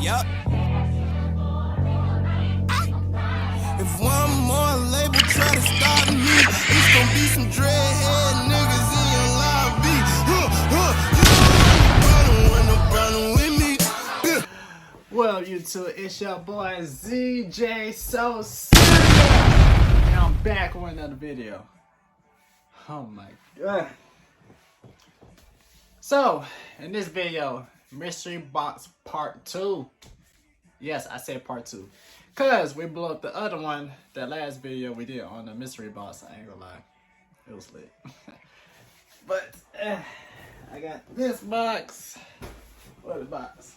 Yup. If one more label try to stop me, it's gonna be some dreadhead niggas in your lobby. You know problem with me. Well, YouTube, it's your boy ZJ So Serious, and I'm back with another video. Oh my god. So, in this video, mystery box part 2. Yes, I said part 2. Cause we blew up the other one, that last video we did on the mystery box. I ain't gonna lie, it was lit. But I got this box. What is the box?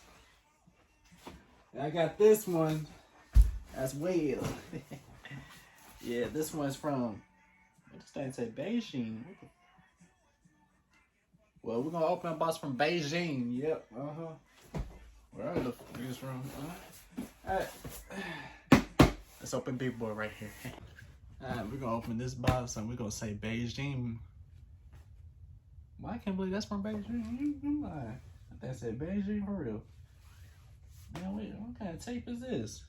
I got this one as well. Yeah, this one's from, what does that say? Beijing. Well, we're gonna open a box from Beijing. Yep. Where are the things from? Alright. Let's open big boy right here. Alright, we're gonna open this box and we're gonna say Beijing. Well, I can't believe that's from Beijing. I think I said Beijing for real. Man, wait, what kind of tape is this?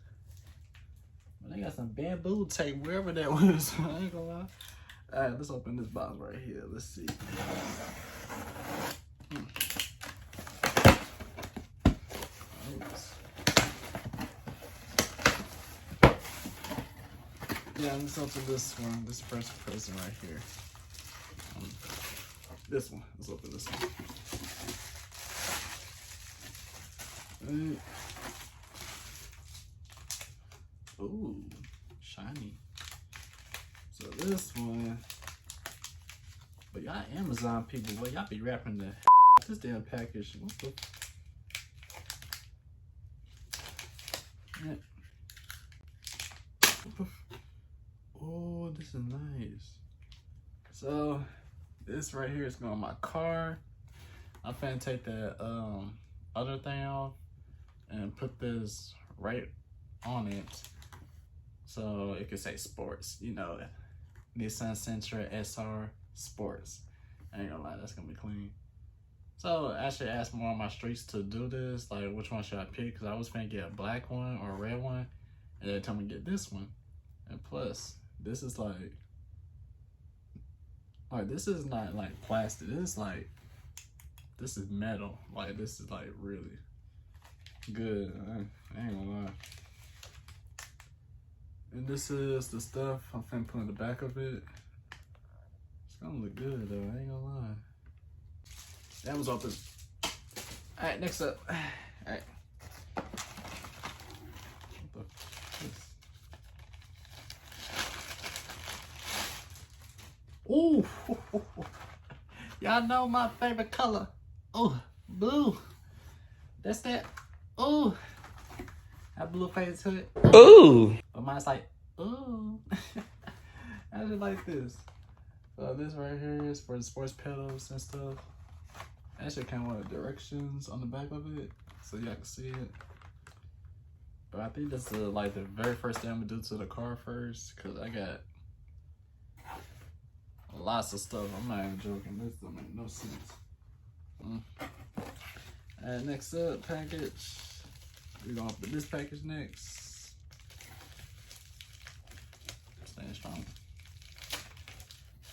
Well, they got some bamboo tape wherever that was. I ain't gonna lie. Alright, let's open this box right here. Let's see. Yeah, let's open this one. This first present right here. This one. Let's open this one. Ooh, shiny. So this one, but y'all Amazon people, well, y'all be wrapping the this damn package. What the? Oh, this is nice. So this right here is going on my car. I'm finna take that other thing off and put this right on it so it could say sports, you know, Nissan Sentra SR Sports. I ain't gonna lie, that's gonna be clean. So I should ask more on my streets to do this, like which one should I pick, because I was finna get a black one or a red one, and they told me to get this one. And plus, this is like this is not like plastic, this is like, this is metal. Like, this is like really good. I ain't gonna lie. And this is the stuff I'm finna put in the back of it. It's gonna look good though, I ain't gonna lie. That was open. Alright, next up. Alright. What the Ooh. Y'all know my favorite color. Oh, blue. That's that. Oh, that blue face to it. Ooh. But mine's like, ooh. I just like this. So this right here is for the sports pedals and stuff. Actually kind of want directions on the back of it so y'all can see it. But I think that's like the very first thing I'm gonna do to the car first, cause I got lots of stuff. I'm not even joking. This don't make no sense. And next up, package. We're gonna open this package next. Staying strong.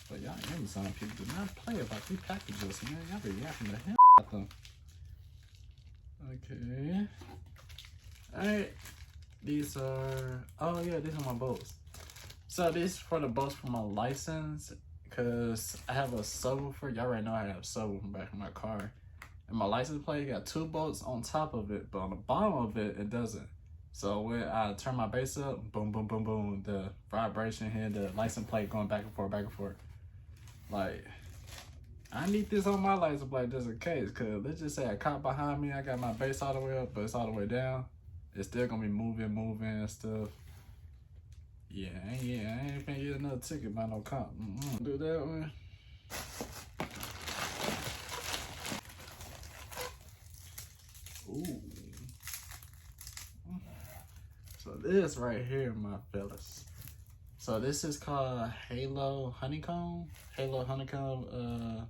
But y'all Amazon people do not play about these packages, man. Y'all be yapping the hell out them. Okay. Alright. These are, oh yeah, these are my bolts. So these for the bolts for my license, because I have a subwoofer. Y'all already know I have a subwoofer back in my car. And my license plate got 2 bolts on top of it, but on the bottom of it, it doesn't. So when I turn my bass up, boom, boom, boom, boom, the vibration here, the license plate going back and forth, back and forth. Like, I need this on my license plate just in case, because let's just say a cop behind me, I got my bass all the way up, but it's all the way down. It's still gonna be moving and stuff. Yeah, I ain't finna get another ticket by no cop. Do that one. Ooh. So this right here, my fellas. So this is called Halo Honeycomb. Halo Honeycomb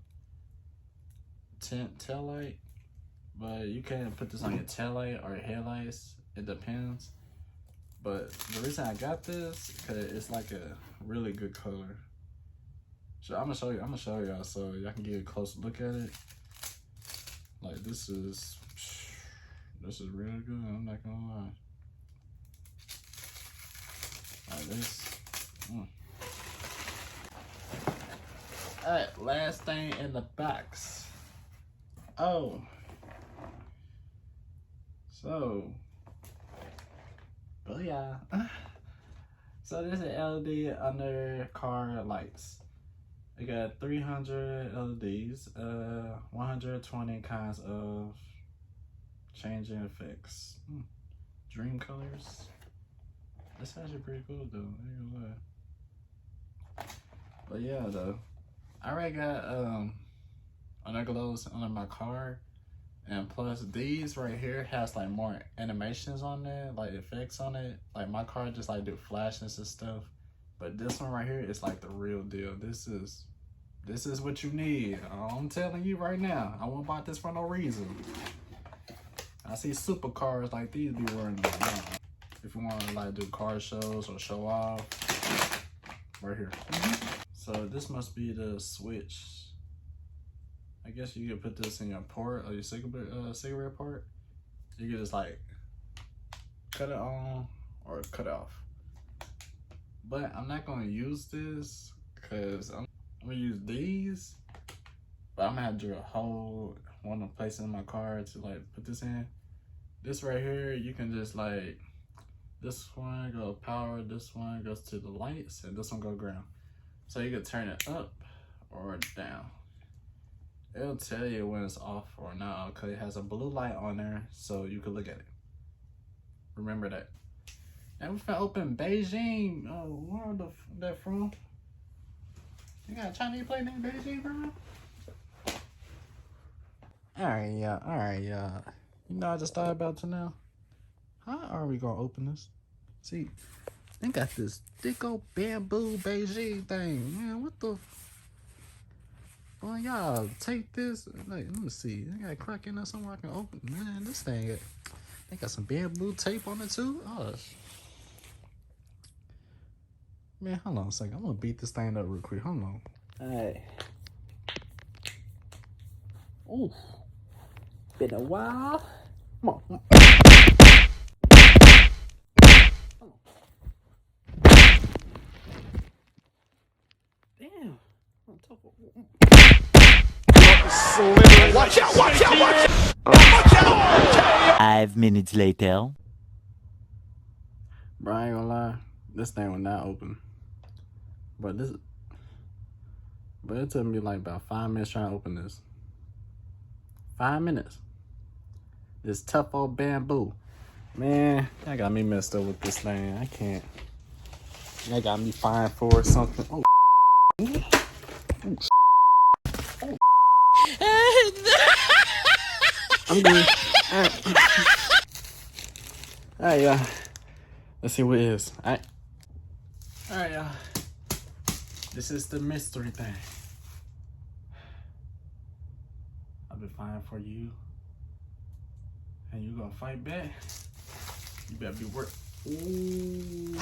tail light. but you can put this on your taillight or your headlights. It depends. But the reason I got this because it's like a really good color. So I'm gonna show y'all so y'all can get a close look at it. Like this is really good. I'm not gonna lie. Like this. Alright, last thing in the box. Oh. So. Oh yeah. So this is LED under car lights. I got 300 LEDs, 120 kinds of changing effects. Dream colors. That's actually pretty cool though. I ain't gonna lie. But yeah though. I already got underglows under my car, and plus these right here has like more animations on there, like effects on it. Like my car just like do flashes and stuff, but this one right here is like the real deal. This is what you need. I'm telling you right now. I won't buy this for no reason. I see supercars like these be wearing them. If you want to like do car shows or show off, right here. So this must be the switch. I guess you could put this in your port or your cigarette port. You could just like cut it on or cut it off. But I'm not gonna use this because I'm gonna use these. But I'm gonna have to drill a hole, one of the places in my car to like put this in. This right here, you can just like, this one go power, this one goes to the lights, and this one go ground. So you can turn it up or down. It'll tell you when it's off or not because it has a blue light on there so you can look at it. Remember that. And we finna open Beijing. Oh, where that from? You got a Chinese plate named Beijing, bro? Alright, yeah. You know, I just thought about it now. How are we gonna open this? See, they got this thick old bamboo Beijing thing. Man, what the? Well, y'all take this. Like, let me see. They got a crack in there somewhere I can open. Man, this thing, they got some bamboo tape on it too. Oh, man, hold on a second. I'm gonna beat this thing up real quick. Hold on. Alright. Ooh. Been a while. Come on. Damn. On top of... Watch out! 5 minutes later. Bro, I ain't gonna lie. This thing will not open. But it took me like about 5 minutes trying to open this. 5 minutes. This tough old bamboo. Man, that got me messed up with this thing. I can't. That got me fined for something. Oh. I'm good. Alright, y'all. Let's see what it is. Alright, y'all. This is the mystery thing. I've been fighting for you. And you gonna fight back? You better be work. Ooh.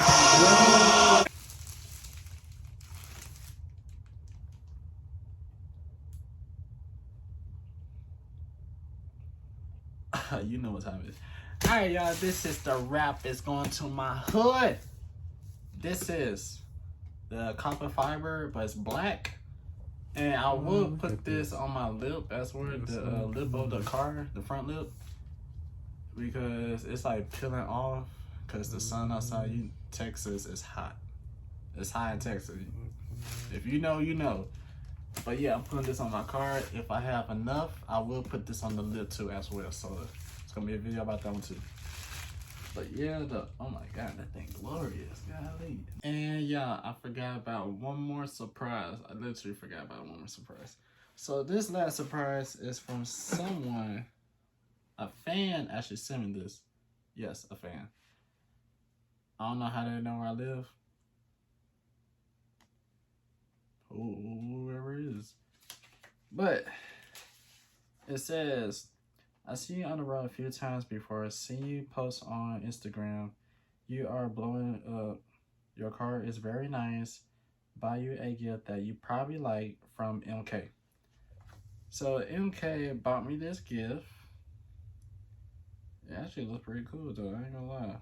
You know what time it is. Alright, y'all, this is the wrap. It's going to my hood. This is the copper fiber, but it's black. And I will put this on my lip. That's where the lip of the car, the front lip. Because it's like peeling off. Because the sun outside, Texas is hot. It's hot in Texas. If you know, you know. But yeah, I'm putting this on my car. If I have enough, I will put this on the lip too as well. So it's gonna be a video about that one too. But yeah, oh my god, that thing glorious, golly. And yeah, I forgot about one more surprise. I literally forgot about one more surprise. So this last surprise is from someone, a fan actually sent me this. Yes, a fan. I don't know how they know where I live. Whoever it is. But it says, I see you on the road a few times before. See you post on Instagram. You are blowing up. Your car is very nice. Buy you a gift that you probably like from MK. So MK bought me this gift. It actually looks pretty cool though, I ain't gonna lie.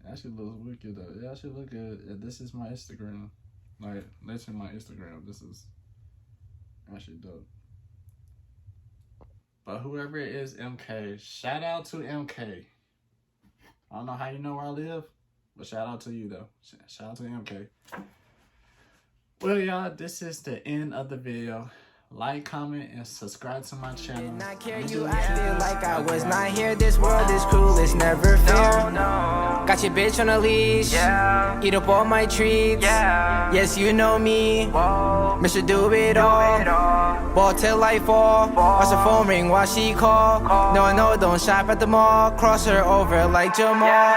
It actually looks wicked though. It actually look good. This is my Instagram. Like, listen, my Instagram. This is actually dope. But whoever it is, MK, shout out to MK. I don't know how you know where I live, but shout out to you though. Shout out to MK. Well, y'all, this is the end of the video. Like, comment, and subscribe to my channel. Did not care you acted like I was not here. This world is cruel, it's never fair. Got your bitch on a leash, eat up all my treats. Yes, you know me, Mr. Do It All. Ball till I fall, watch the phone ring while she call. No, don't shop at the mall, cross her over like Jamal.